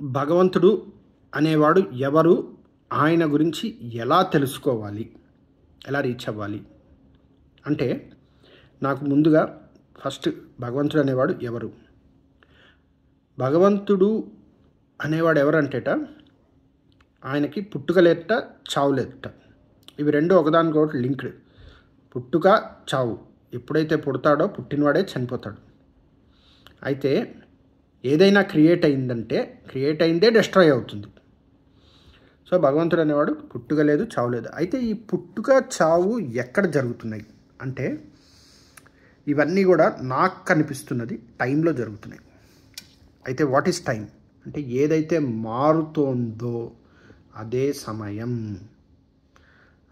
భగవంతుడు అనేవాడు ఎవరు? ఆయన గురించి ఎలా తెలుసుకోవాలి? ఎలా రీచ్ అవ్వాలి? అంటే నాకు ముందుగా ఫస్ట్ భగవంతుడు అనేవాడు ఎవరు? భగవంతుడు అనేవాడు ఎవరంటేట ఆయనకి పుట్టుక లేదట, చావు లేదట. ఇవి రెండు ఒకదానికొకటి లింక్డ్. పుట్టుక, చావు. ఎప్పుడైతే పుడతాడో పుట్టినవాడే చనిపోతాడు. అయితే ఏదైనా క్రియేట్ అయిందంటే క్రియేట్ అయిందే డిస్ట్రాయ్ అవుతుంది. సో భగవంతుడు అనేవాడు పుట్టుక లేదు, చావు లేదు. అయితే ఈ పుట్టుక, చావు ఎక్కడ జరుగుతున్నాయి అంటే ఇవన్నీ కూడా నాకు కనిపిస్తున్నది టైంలో జరుగుతున్నాయి. అయితే వాట్ ఈస్ టైం అంటే ఏదైతే మారుతోందో అదే సమయం.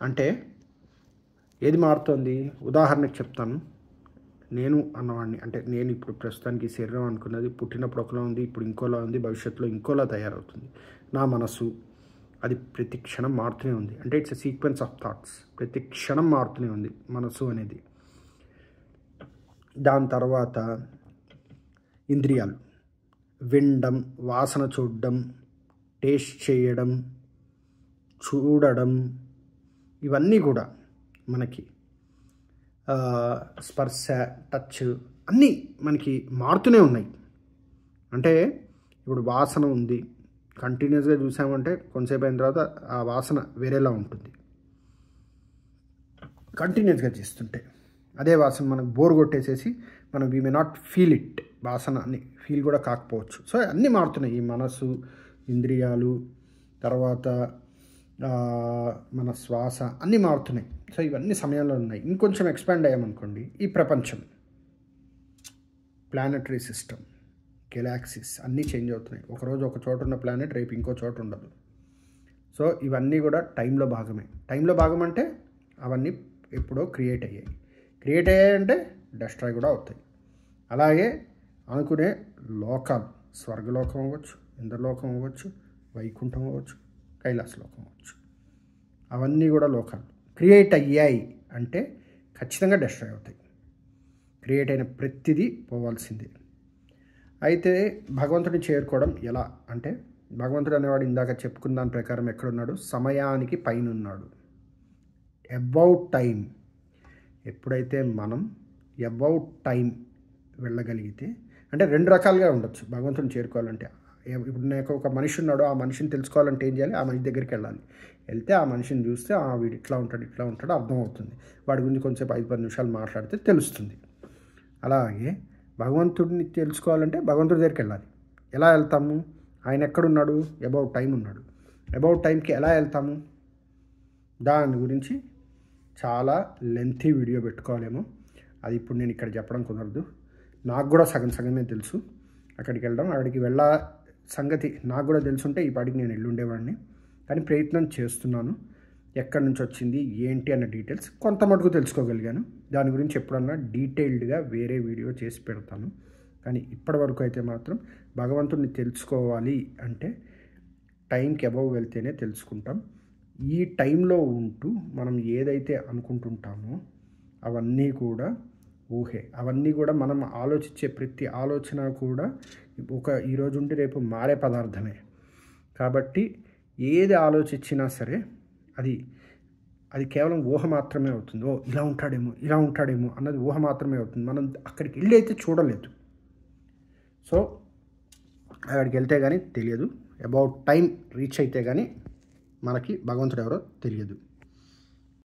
అంటే ఏది మారుతోంది? ఉదాహరణకు చెప్తాను. నేను అన్నవాడిని, అంటే నేను ఇప్పుడు ప్రస్తుతానికి శరీరం అనుకున్నది పుట్టినప్పుడు ఒకలా ఉంది, ఇప్పుడు ఇంకోలా ఉంది, భవిష్యత్తులో ఇంకోలా తయారవుతుంది. నా మనసు అది ప్రతి క్షణం మారుతూనే ఉంది. అంటే it's a sequence of thoughts. ప్రతి క్షణం మారుతూనే ఉంది మనసు అనేది. దాని తర్వాత ఇంద్రియాలు, వినడం, వాసన చూడడం, టేస్ట్ చేయడం, చూడడం, ఇవన్నీ కూడా మనకి స్పర్శ, టచ్ అన్నీ మనకి మారుతూనే ఉన్నాయి. అంటే ఇప్పుడు వాసన ఉంది, కంటిన్యూస్గా చూసామంటే కొంతసేపు అయిన తర్వాత ఆ వాసన వేరేలా ఉంటుంది. కంటిన్యూస్గా చేస్తుంటే అదే వాసన మనకు బోర్ కొట్టేసేసి మనం we may not feel it, వాసన అని ఫీల్ కూడా కాకపోవచ్చు. సో అన్నీ మారుతున్నాయి. ఈ మనసు, ఇంద్రియాలు, తర్వాత మన శ్వాస అన్నీ మారుతున్నాయి. సో ఇవన్నీ సమయంలో ఉన్నాయి. ఇంకొంచెం ఎక్స్పాండ్ అయ్యామనుకోండి, ఈ ప్రపంచం, ప్లానటరీ సిస్టమ్, గెలాక్సీస్ అన్నీ చేంజ్ అవుతున్నాయి. ఒకరోజు ఒక చోట ఉన్న ప్లానెట్ రేపు ఇంకో చోట ఉండదు. సో ఇవన్నీ కూడా టైంలో భాగమే. టైంలో భాగం అంటే అవన్నీ ఎప్పుడో క్రియేట్ అయ్యాయి. క్రియేట్ అయ్యాయంటే డెస్ట్రాయ్ కూడా అవుతాయి. అలాగే అనుకునే లోకాలు, స్వర్గలోకం అవ్వచ్చు, ఇంద్రలోకం అవ్వచ్చు, వైకుంఠం అవ్వచ్చు, కైలాసలోకం అవ్వచ్చు, అవన్నీ కూడా లోకాలు క్రియేట్ అయ్యాయి అంటే ఖచ్చితంగా డెస్ట్రాయ్ అవుతాయి. క్రియేట్ అయిన ప్రతిదీ పోవాల్సిందే. అయితే భగవంతుడిని చేరుకోవడం ఎలా అంటే, భగవంతుడు అనేవాడు ఇందాక చెప్పుకున్న దాని ప్రకారం ఎక్కడున్నాడు? సమయానికి పైన ఉన్నాడు. About time. ఎప్పుడైతే మనం అబౌట్ టైం వెళ్ళగలిగితే, అంటే రెండు రకాలుగా ఉండొచ్చు భగవంతుని చేరుకోవాలంటే. ఇప్పుడు నాకు ఒక మనిషి ఉన్నాడు, ఆ మనిషిని తెలుసుకోవాలంటే ఏం చేయాలి? ఆ మనిషి దగ్గరికి వెళ్ళాలి. వెళ్తే ఆ మనిషిని చూస్తే వీడు ఇట్లా ఉంటాడు అర్థమవుతుంది. వాడి గురించి కొంచెంసేపు 5-10 నిమిషాలు మాట్లాడితే తెలుస్తుంది. అలాగే భగవంతుడిని తెలుసుకోవాలంటే భగవంతుడి దగ్గరికి వెళ్ళాలి. ఎలా వెళ్తాము? ఆయన ఎక్కడున్నాడు? అబౌట్ టైం ఉన్నాడు. అబౌట్ టైంకి ఎలా వెళ్తాము? దాని గురించి చాలా లెంతీ వీడియో పెట్టుకోవాలేమో. అది ఇప్పుడు నేను ఇక్కడ చెప్పడం కుదరదు. నాకు కూడా సగమే తెలుసు. అక్కడికి వెళ్ళ సంగతి నాకు కూడా తెలుసుంటే ఈ పాటికి నేను వెళ్ళుండేవాడిని. కానీ ప్రయత్నం చేస్తున్నాను. ఎక్కడి నుంచి వచ్చింది, ఏంటి అన్న డీటెయిల్స్ కొంత మటుకు తెలుసుకోగలిగాను. దాని గురించి ఎప్పుడన్నా డీటెయిల్డ్గా వేరే వీడియో చేసి పెడతాను. కానీ ఇప్పటివరకు అయితే మాత్రం భగవంతుడిని తెలుసుకోవాలి అంటే టైంకి అబౌవ్ వెళ్తేనే తెలుసుకుంటాం. ఈ టైంలో ఉంటూ మనం ఏదైతే అనుకుంటుంటామో అవన్నీ కూడా ఊహే. అవన్నీ కూడా మనం ఆలోచించే ప్రతి ఆలోచన కూడా ఈరోజు ఉండి రేపు మారే పదార్థమే. కాబట్టి ఏది ఆలోచించినా సరే అది కేవలం ఊహ మాత్రమే అవుతుంది. ఇలా ఉంటాడేమో అన్నది ఊహ మాత్రమే అవుతుంది. మనం అక్కడికి వెళ్ళి అయితే చూడలేదు. సో అక్కడికి వెళ్తే కానీ తెలియదు. అబౌట్ టైం రీచ్ అయితే కానీ మనకి భగవంతుడు ఎవరో తెలియదు.